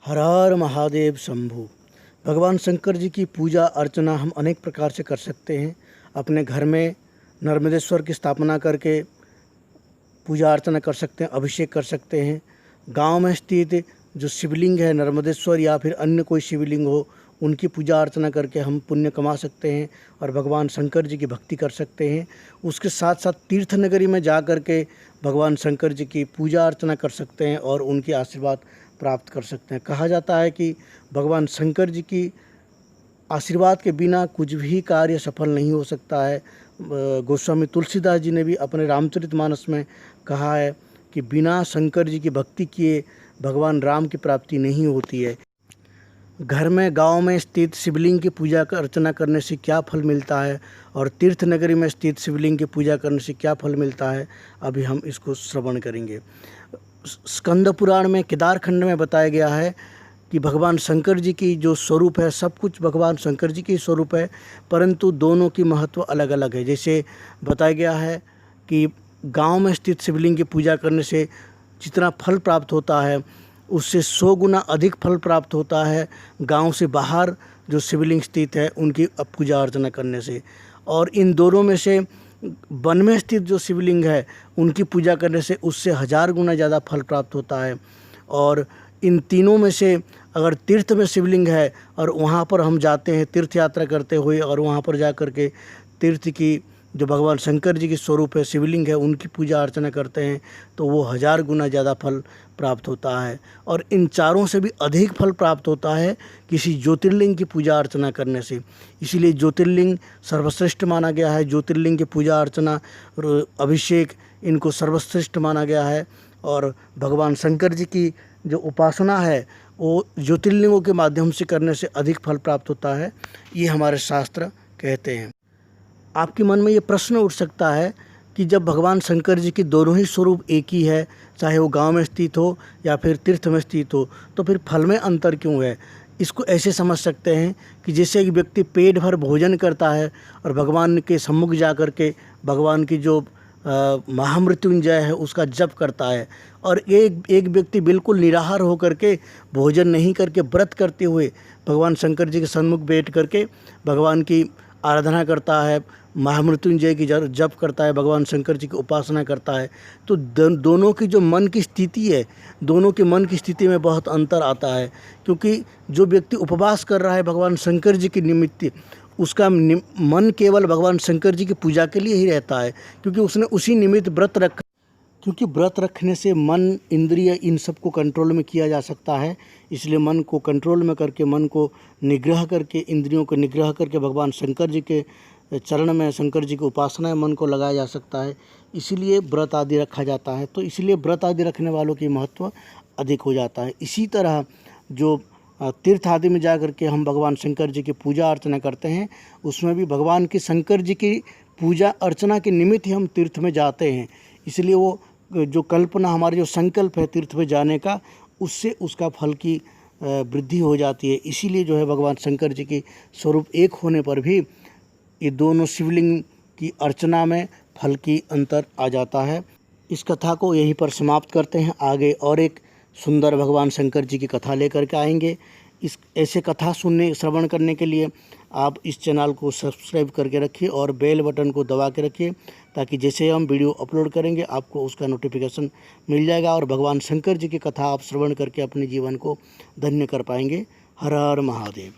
हर हर महादेव शंभु। भगवान शंकर जी की पूजा अर्चना हम अनेक प्रकार से कर सकते हैं। अपने घर में नर्मदेश्वर की स्थापना करके पूजा अर्चना कर सकते हैं, अभिषेक कर सकते हैं। गांव में स्थित जो शिवलिंग है नर्मदेश्वर या फिर अन्य कोई शिवलिंग हो, उनकी पूजा अर्चना करके हम पुण्य कमा सकते हैं और भगवान शंकर जी की भक्ति कर सकते हैं। उसके साथ साथ तीर्थ नगरी में जा कर के भगवान शंकर जी की पूजा अर्चना कर सकते हैं और उनके आशीर्वाद प्राप्त कर सकते हैं। कहा जाता है कि भगवान शंकर जी की आशीर्वाद के बिना कुछ भी कार्य सफल नहीं हो सकता है। गोस्वामी तुलसीदास जी ने भी अपने रामचरितमानस में कहा है कि बिना शंकर जी की भक्ति किए भगवान राम की प्राप्ति नहीं होती है। घर में गांव में स्थित शिवलिंग की पूजा अर्चना करने से क्या फल मिलता है और तीर्थ नगरी में स्थित शिवलिंग की पूजा करने से क्या फल मिलता है, अभी हम इसको श्रवण करेंगे। स्कंद पुराण में केदारखंड में बताया गया है कि भगवान शंकर जी की जो स्वरूप है, सब कुछ भगवान शंकर जी की स्वरूप है, परंतु दोनों की महत्व अलग अलग है। जैसे बताया गया है कि गांव में स्थित शिवलिंग की पूजा करने से जितना फल प्राप्त होता है उससे 100 गुना अधिक फल प्राप्त होता है गांव से बाहर जो शिवलिंग स्थित है उनकी पूजा अर्चना करने से। और इन दोनों में से वन में स्थित जो शिवलिंग है उनकी पूजा करने से उससे 1000 गुना ज़्यादा फल प्राप्त होता है। और इन तीनों में से अगर तीर्थ में शिवलिंग है और वहाँ पर हम जाते हैं तीर्थ यात्रा करते हुए और वहाँ पर जा कर के तीर्थ की जो भगवान शंकर जी की स्वरूप है शिवलिंग है उनकी पूजा अर्चना करते हैं तो वो 1000 गुना ज़्यादा फल प्राप्त होता है। और इन चारों से भी अधिक फल प्राप्त होता है किसी ज्योतिर्लिंग की पूजा अर्चना करने से। इसीलिए ज्योतिर्लिंग सर्वश्रेष्ठ माना गया है। ज्योतिर्लिंग की पूजा अर्चना और अभिषेक इनको सर्वश्रेष्ठ माना गया है। और भगवान शंकर जी की जो उपासना है वो ज्योतिर्लिंगों के माध्यम से करने से अधिक फल प्राप्त होता है, ये हमारे शास्त्र कहते हैं। आपके मन में ये प्रश्न उठ सकता है कि जब भगवान शंकर जी की दोनों ही स्वरूप एक ही है, चाहे वो गांव में स्थित हो या फिर तीर्थ में स्थित हो, तो फिर फल में अंतर क्यों है? इसको ऐसे समझ सकते हैं कि जैसे एक व्यक्ति पेट भर भोजन करता है और भगवान के सम्मुख जा कर के भगवान की जो महामृत्युंजय है उसका जप करता है, और एक व्यक्ति बिल्कुल निराहार होकर के भोजन नहीं करके व्रत करते हुए भगवान शंकर जी के सन्मुख बैठ करके भगवान की आराधना करता है, महामृत्युंजय की जप करता है, भगवान शंकर जी की उपासना करता है, तो दोनों की जो मन की स्थिति है, दोनों के मन की स्थिति में बहुत अंतर आता है। क्योंकि जो व्यक्ति उपवास कर रहा है भगवान शंकर जी के निमित्त, उसका मन केवल भगवान शंकर जी की पूजा के लिए ही रहता है, क्योंकि उसने उसी निमित्त व्रत रखा। क्योंकि व्रत रखने से मन, इंद्रिय, इन सब को कंट्रोल में किया जा सकता है। इसलिए मन को कंट्रोल में करके, मन को निग्रह करके, इंद्रियों को निग्रह करके भगवान शंकर जी के चरण में, शंकर जी की उपासना में मन को लगाया जा सकता है। इसीलिए व्रत आदि रखा जाता है। तो इसलिए व्रत आदि रखने वालों की महत्व अधिक हो जाता है। इसी तरह जो तीर्थ आदि में जा कर के हम भगवान शंकर जी की पूजा अर्चना करते हैं, उसमें भी भगवान की शंकर जी की पूजा अर्चना के निमित्त ही हम तीर्थ में जाते हैं। इसलिए वो जो कल्पना, हमारी जो संकल्प है तीर्थ में जाने का, उससे उसका फल की वृद्धि हो जाती है। इसीलिए जो है भगवान शंकर जी की स्वरूप एक होने पर भी ये दोनों शिवलिंग की अर्चना में फल की अंतर आ जाता है। इस कथा को यहीं पर समाप्त करते हैं। आगे और एक सुंदर भगवान शंकर जी की कथा लेकर के आएंगे। इस ऐसे कथा श्रवण करने के लिए आप इस चैनल को सब्सक्राइब करके रखिए और बेल बटन को दबा के रखिए, ताकि जैसे हम वीडियो अपलोड करेंगे आपको उसका नोटिफिकेशन मिल जाएगा और भगवान शंकर जी की कथा आप श्रवण करके अपने जीवन को धन्य कर पाएंगे। हर हर महादेव।